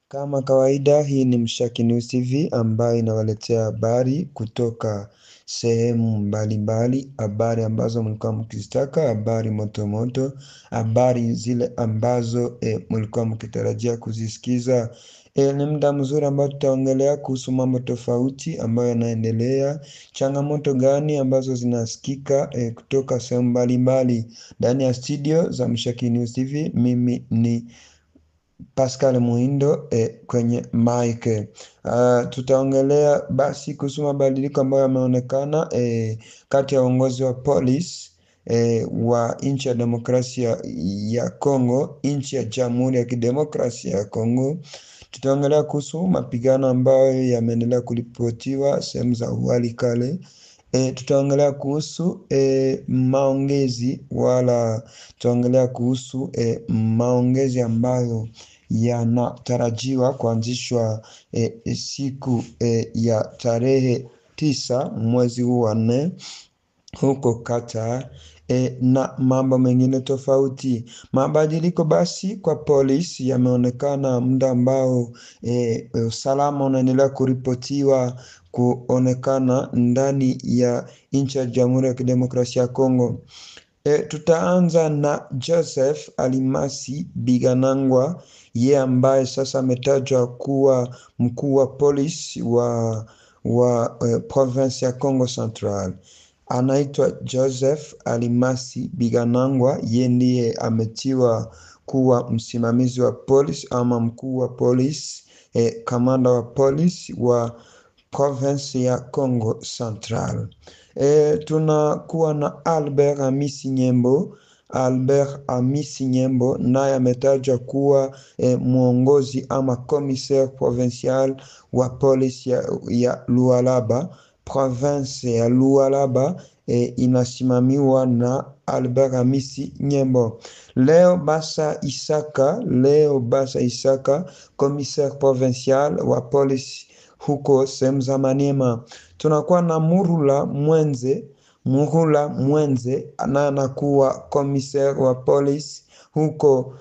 Kama kawaida, hii ni Mshaki News TV ambayo inawaletea habari kutoka sehemu mbalimbali, habari ambazo mlikuwa mkizitaka, habari moto moto, habari zile ambazo mlikuwa mkitarajia kuzisikiza. Ni muda mzuri ambao tutaongelea kuhusu mambo tofauti ambayo yanaendelea, changamoto gani ambazo zinasikika kutoka sehemu mbalimbali. Ndani ya studio za Mshaki News TV, mimi ni Pascal Muindo kwenye mic. Tutaongelea basi kuhusu mabadiliko ambayo yameonekana kati ya uongozi wa polisi wa nchi ya demokrasia ya Kongo, nchi ya Jamhuri ya Kidemokrasia ya Kongo. Tutaongelea kuhusu mapigano ambayo yameendelea kuripotiwa sehemu za Walikale. Tutaongelea kuhusu maongezi tutaongelea kuhusu maongezi ambayo yanatarajiwa kuanzishwa siku ya tarehe 9 mwezi huu wa 4 huko Qatar, na mambo mengine tofauti. Mabadiliko basi kwa polisi yameonekana muda ambao usalama unaendelea kuripotiwa kuonekana ndani ya nchi ya Jamhuri ya Kidemokrasia ya Kongo. Tutaanza na Joseph Alimasi Biganangwa, yeye ambaye sasa ametajwa kuwa mkuu wa polisi wa province ya Kongo Central. Anaitwa Joseph Alimasi Biganangwa, yeye ndiye ametiwa kuwa msimamizi wa polisi ama mkuu wa polisi, kamanda wa polisi wa province ya Kongo Central. Tunakuwa na Albert Hamisi Nyembo, naye ametajwa kuwa mwongozi ama commissaire provincial wa polisi ya Lualaba. Province ya Lualaba inasimamiwa na Albert Hamisi Nyembo. Leo Basa Isaka, commissaire provincial wa polisi huko sehemu za Maniema. Tunakuwa na Muhula Mwenze anaye anakuwa commissaire wa polisi huko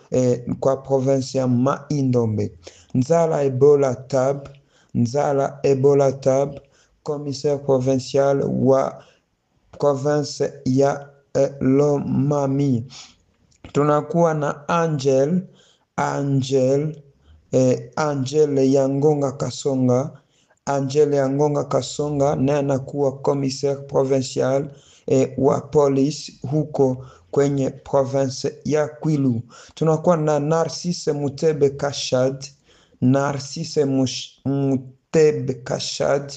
kwa province ya Maindombe. Nzala Ebola Tab, commissaire provincial wa province ya Lomami. Tunakuwa na Angel Yangonga Kasonga, naye anakuwa commissaire provincial wa police huko kwenye province ya Kwilu. Tunakuwa na Narcisse Mutebe Kashad,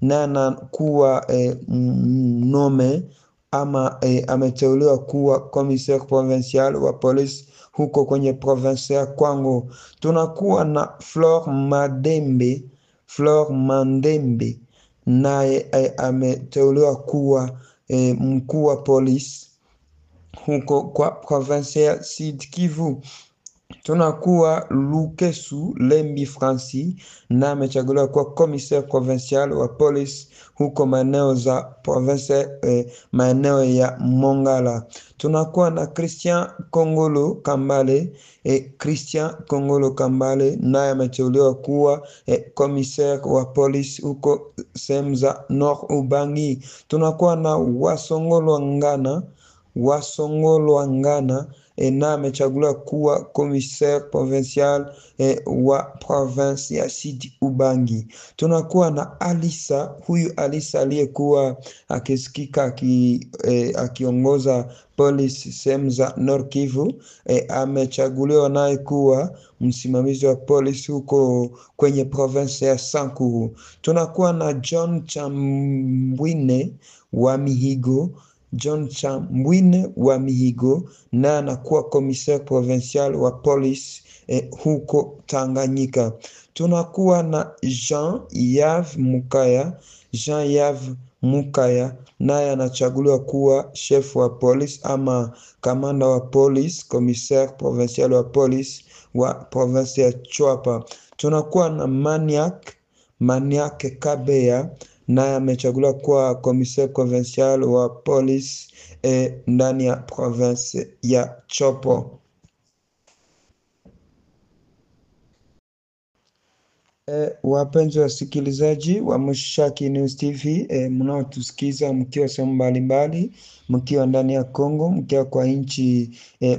naye anakuwa nome ama ameteuliwa kuwa commissaire provincial wa police huko kwenye province ya Kwango. Tunakuwa na Flor Mandembe, naye ameteuliwa kuwa mkuu wa polisi huko kwa province ya Sud Kivu. Tunakuwa Lukesu Lembi Francis, na amechaguliwa kuwa commissaire provincial wa police huko maeneo za province maeneo ya Mongala. Tunakuwa na Christian Kongolo Kambale, naye ameteuliwa kuwa commissaire wa police huko sehemu za Nord Ubangi. Tunakuwa na Wasongolo Ngana, na amechaguliwa kuwa commissaire provincial wa province ya Sud Ubangi. Tunakuwa na Alisa aliyekuwa akisikika akiongoza polisi sehemu za Nord Kivu, amechaguliwa naye kuwa msimamizi wa polisi huko kwenye province ya Sankuru. Tunakuwa na John Chambwine wa Mihigo, na anakuwa commissaire provincial wa police huko Tanganyika. Tunakuwa na Jean Yves Mukaya, naye anachaguliwa kuwa chef wa police ama kamanda wa police, commissaire provincial wa police wa province ya Chwapa. Tunakuwa na Maniak Kabeya, naye amechaguliwa kuwa commissaire provincial wa police ndani ya province ya Chopo. Wapenzi wasikilizaji wa Mushaki News TV, mnaotusikiza mkiwa sehemu mbalimbali, mkiwa ndani ya Kongo, mkiwa kwa nchi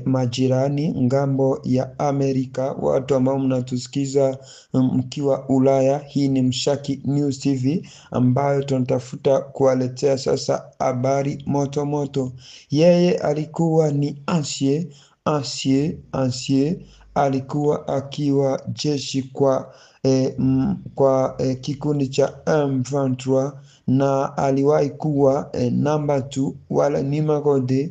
majirani, ngambo ya Amerika, watu ambao mnatusikiza mkiwa Ulaya. Hii ni Mushaki News TV ambayo tunatafuta kuwaletea sasa habari moto moto. Yeye alikuwa ni ancien, alikuwa akiwa jeshi kwa kikundi cha M23 na aliwahi kuwa namba 2 wala numero 2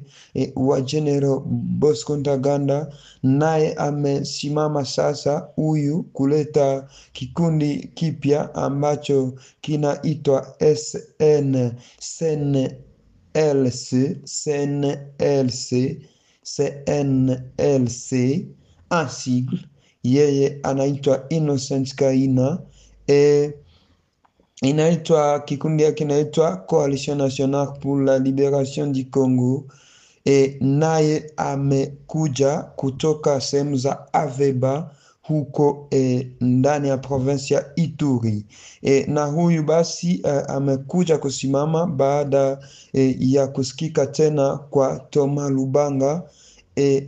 wa General Bosco Ntaganda, naye amesimama sasa huyu kuleta kikundi kipya ambacho kinaitwa CNLC asigle. Yeye anaitwa Innocent Kaina. Inaitwa kikundi yake kinaitwa Coalition Nationale pour la Libération du Congo. Naye amekuja kutoka sehemu za Aveba huko ndani ya province ya Ituri. Na huyu basi amekuja kusimama baada ya kusikika tena kwa Thomas Lubanga,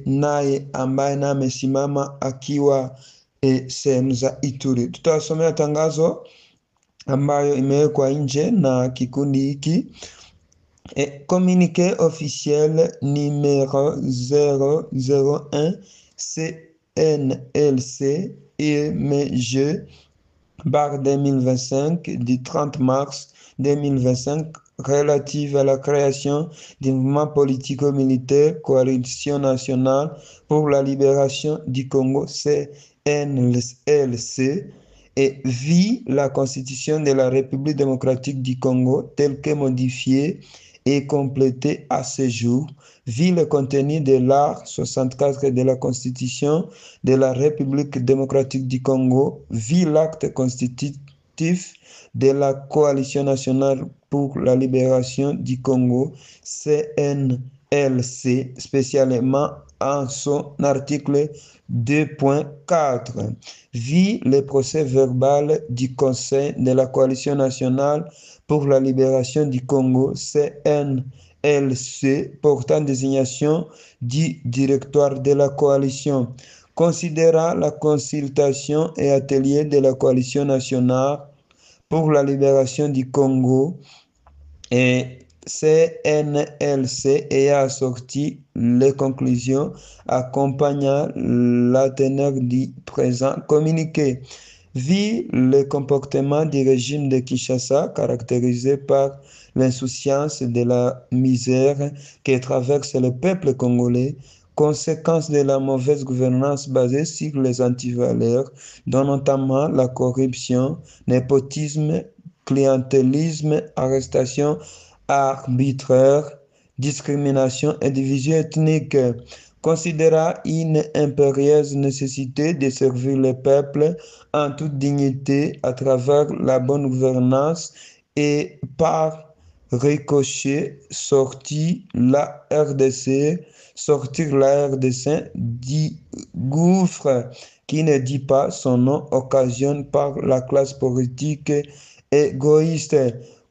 naye ambaye na amesimama akiwa sehemu za Ituri. Tutawasomea tangazo ambayo imewekwa nje na kikundi hiki. Communiqué officiel numéro 001 CNLC EMG/2025 du 30 mars 2025 relative à la création du mouvement politico-militaire Coalition Nationale pour la Libération du Congo CNLC, et vit la Constitution de la République démocratique du Congo telle que modifiée et complétée à ce jour, vit le contenu de l'art 64 de la Constitution de la République démocratique du Congo, vit l'acte constitutif de la Coalition nationale pour la libération du Congo, CNLC, spécialement en son article 2.4, vit le procès verbal du Conseil de la Coalition nationale pour la libération du Congo, CNLC, portant désignation du directoire de la coalition, considérant la consultation et atelier de la Coalition nationale pour la libération du Congo et CNLC ayant sorti les conclusions accompagnant la teneur du présent communiqué, vit le comportement du régime de Kinshasa caractérisé par l'insouciance de la misère qui traverse le peuple congolais, conséquence de la mauvaise gouvernance basée sur les antivaleurs, dont notamment la corruption, népotisme, clientélisme, arrestation arbitraire, discrimination et division ethnique, considéra une impérieuse nécessité de servir le peuple en toute dignité à travers la bonne gouvernance et par ricochet sortir la RDC du gouffre qui ne dit pas son nom occasionné par la classe politique égoïste,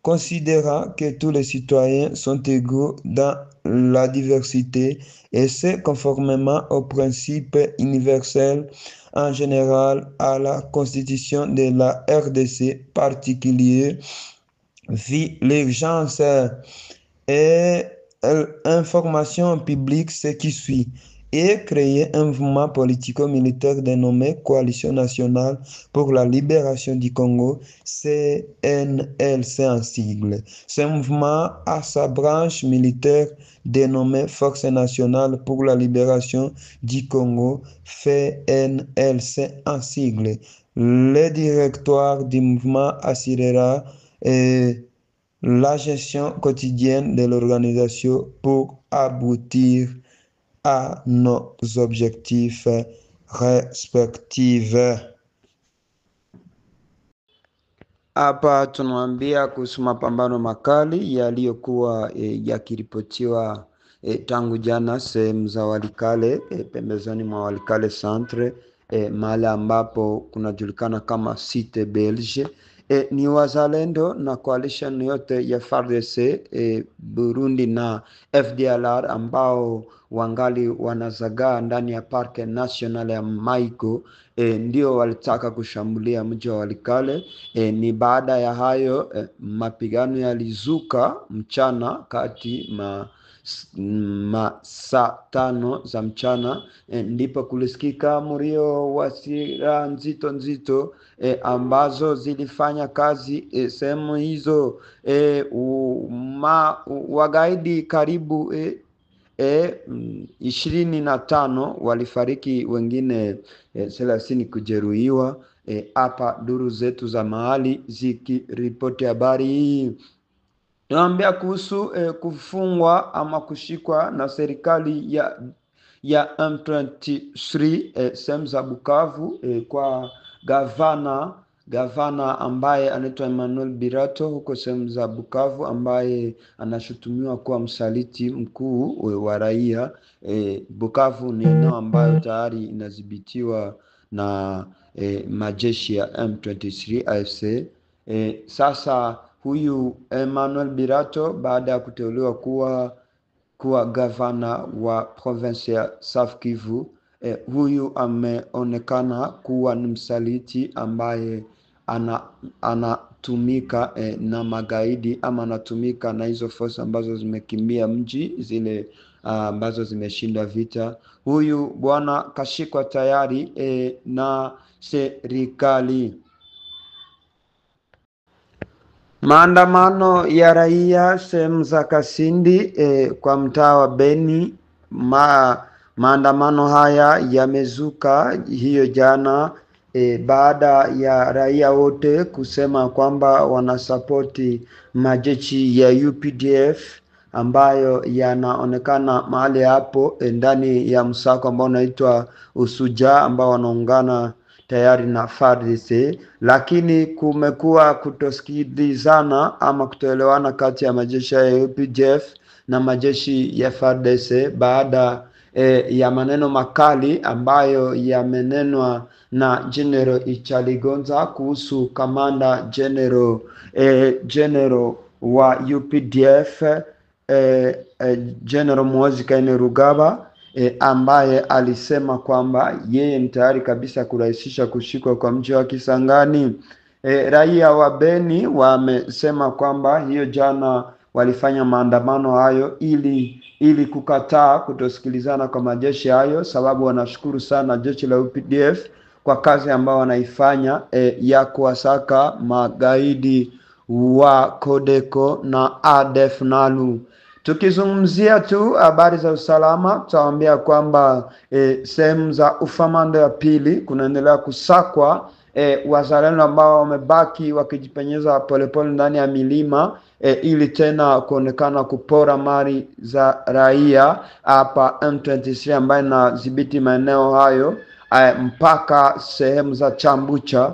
considérant que tous les citoyens sont égaux dans la diversité et c'est conformément aux principes universels en général à la constitution de la RDC particulier, vit l'urgence et information publique ce qui suit, et créer un mouvement politico-militaire dénommé Coalition nationale pour la libération du Congo, CNLC en sigle. Ce mouvement a sa branche militaire dénommée Force nationale pour la libération du Congo, FNLC en sigle. Le directoire du mouvement assurera la gestion quotidienne de l'organisation pour aboutir à nos objectifs respectifs. Hapa tunaambia kuhusu mapambano makali yaliyokuwa yakiripotiwa tangu jana sehemu za Walikale, pembezoni mwa Walikale Centre, mahali ambapo kunajulikana kama Cite Belge. Ni wazalendo na coalition yote ya FARDC, Burundi na FDLR ambao wangali wanazagaa ndani ya Parke National ya Maigo, ndio walitaka kushambulia mji wa Walikale. Ni baada ya hayo mapigano yalizuka mchana kati saa 5 za mchana, ndipo kulisikika mlio wa silaha nzito nzito ambazo zilifanya kazi sehemu hizo. Wagaidi karibu 25 walifariki, wengine 30 kujeruhiwa. Hapa duru zetu za mahali zikiripoti habari hii. Tunaambia kuhusu kufungwa ama kushikwa na serikali ya M23 sehemu za Bukavu kwa gavana ambaye anaitwa Emmanuel Birato huko sehemu za Bukavu, ambaye anashutumiwa kuwa msaliti mkuu wa raia. Bukavu ni eneo ambayo tayari inadhibitiwa na majeshi ya M23 AFC. Sasa huyu Emmanuel Birato, baada ya kuteuliwa kuwa gavana wa province ya South Kivu, huyu ameonekana kuwa ni msaliti ambaye anatumika na magaidi, ama anatumika na hizo force ambazo zimekimbia mji, zile ambazo zimeshinda vita. Huyu bwana kashikwa tayari na serikali. Maandamano ya raia sehemu za Kasindi kwa mtaa wa Beni. Maandamano haya yamezuka hiyo jana baada ya raia wote kusema kwamba wanasapoti majeshi ya UPDF ambayo yanaonekana mahali hapo ndani ya msako ambao unaitwa Usuja, ambao wanaungana tayari na FARDC. Lakini kumekuwa kutosikilizana ama kutoelewana kati ya majeshi ya UPDF na majeshi ya FARDC baada ya maneno makali ambayo yamenenwa na General Ichaligonza kuhusu kamanda general wa UPDF General Muhoozi Kainerugaba, ambaye alisema kwamba yeye ni tayari kabisa kurahisisha kushikwa kwa mji wa Kisangani. Raia wa Beni wamesema kwamba hiyo jana walifanya maandamano hayo ili kukataa kutosikilizana kwa majeshi hayo, sababu wanashukuru sana jeshi la UPDF kwa kazi ambayo wanaifanya ya kuwasaka magaidi wa Kodeko na ADF Nalu. Tukizungumzia tu habari za usalama, tutawaambia kwamba sehemu za Ufamando ya pili kunaendelea kusakwa wazalendo ambao wamebaki wakijipenyeza polepole ndani ya milima ili tena kuonekana kupora mali za raia. Hapa M23 ambaye inadhibiti maeneo hayo mpaka sehemu za Chambucha.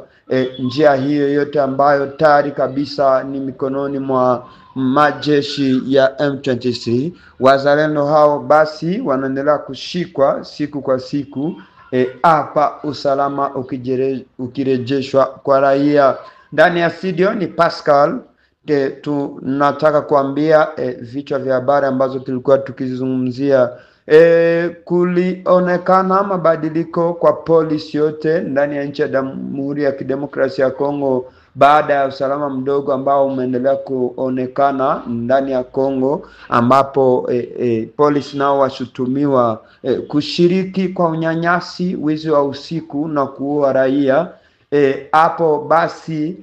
Njia hiyo yote ambayo tayari kabisa ni mikononi mwa majeshi ya M23. Wazalendo hao basi wanaendelea kushikwa siku kwa siku, hapa usalama ukirejeshwa kwa raia. Ndani ya studio ni Pascal. Tunataka kuambia vichwa vya habari ambazo tulikuwa tukizungumzia. Kulionekana mabadiliko kwa polisi yote ndani ya nchi ya Jamhuri ya Kidemokrasia ya Kongo baada ya usalama mdogo ambao umeendelea kuonekana ndani ya Kongo, ambapo polisi nao washutumiwa kushiriki kwa unyanyasi, wizi wa usiku na kuua raia. Hapo basi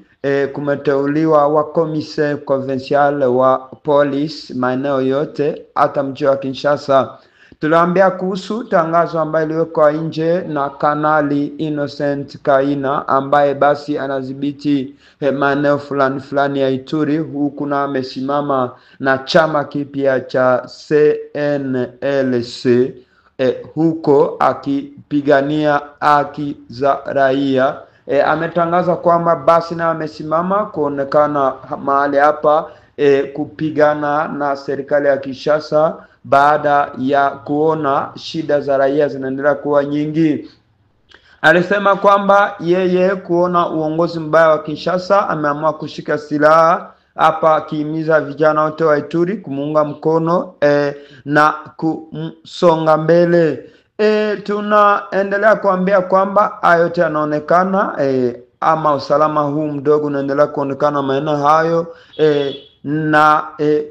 kumeteuliwa wa commissaire provincial wa police maeneo yote, hata mji wa Kinshasa. Tuliambia kuhusu tangazo ambayo iliwekwa nje na Kanali Innocent Kaina, ambaye basi anadhibiti maeneo fulani ya Ituri, huku na amesimama na chama kipya cha CNLC huko akipigania haki za raia. Ametangaza kwamba basi na amesimama kuonekana mahali hapa kupigana na serikali ya Kinshasa baada ya kuona shida za raia zinaendelea kuwa nyingi. Alisema kwamba yeye kuona uongozi mbaya wa Kinshasa ameamua kushika silaha hapa, akihimiza vijana wote wa Ituri kumuunga mkono na kusonga mbele. Tunaendelea kuambia kwamba hayo yote yanaonekana ama usalama huu mdogo unaendelea kuonekana maeneo hayo na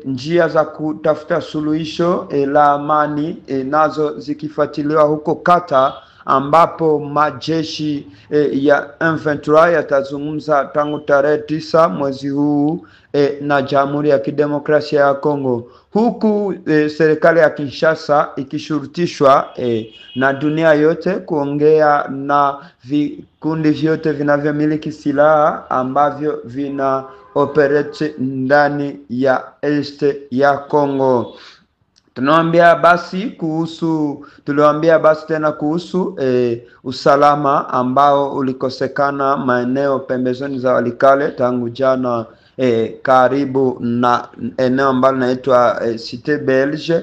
njia za kutafuta suluhisho la amani nazo zikifuatiliwa huko Kata, ambapo majeshi ya M23 yatazungumza tangu tarehe 9 mwezi huu na Jamhuri ya Kidemokrasia ya Kongo, huku serikali ya Kinshasa ikishurutishwa na dunia yote kuongea na vikundi vyote vinavyomiliki silaha ambavyo vina operate ndani ya este ya Kongo. Tuliwaambia basi tena kuhusu usalama ambao ulikosekana maeneo pembezoni za Walikale tangu jana karibu na eneo ambalo linaitwa Cité Belge,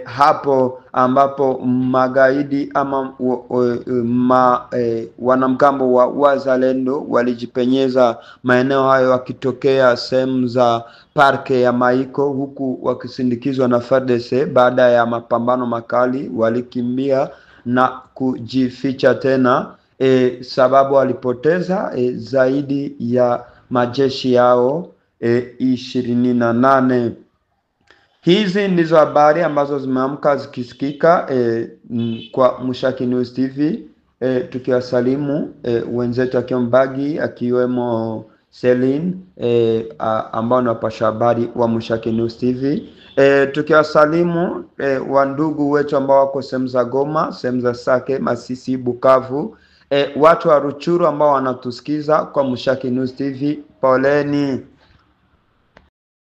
hapo ambapo magaidi ama wanamgambo wa Wazalendo walijipenyeza maeneo hayo wakitokea sehemu za parke ya Maiko, huku wakisindikizwa na FARDC. Baada ya mapambano makali walikimbia na kujificha tena, sababu walipoteza zaidi ya majeshi yao 28. Hizi ndizo habari ambazo zimeamka zikisikika kwa Mushaki News TV, tukiwasalimu wenzetu akiwa Mbagi, akiwemo Celine ambao ni wapasha habari wa Mushaki News TV, tukiwasalimu wandugu wetu ambao wako sehemu za Goma, sehemu za Sake, Masisi, Bukavu, watu wa Ruchuru ambao wanatusikiza kwa Mushaki News TV, poleni.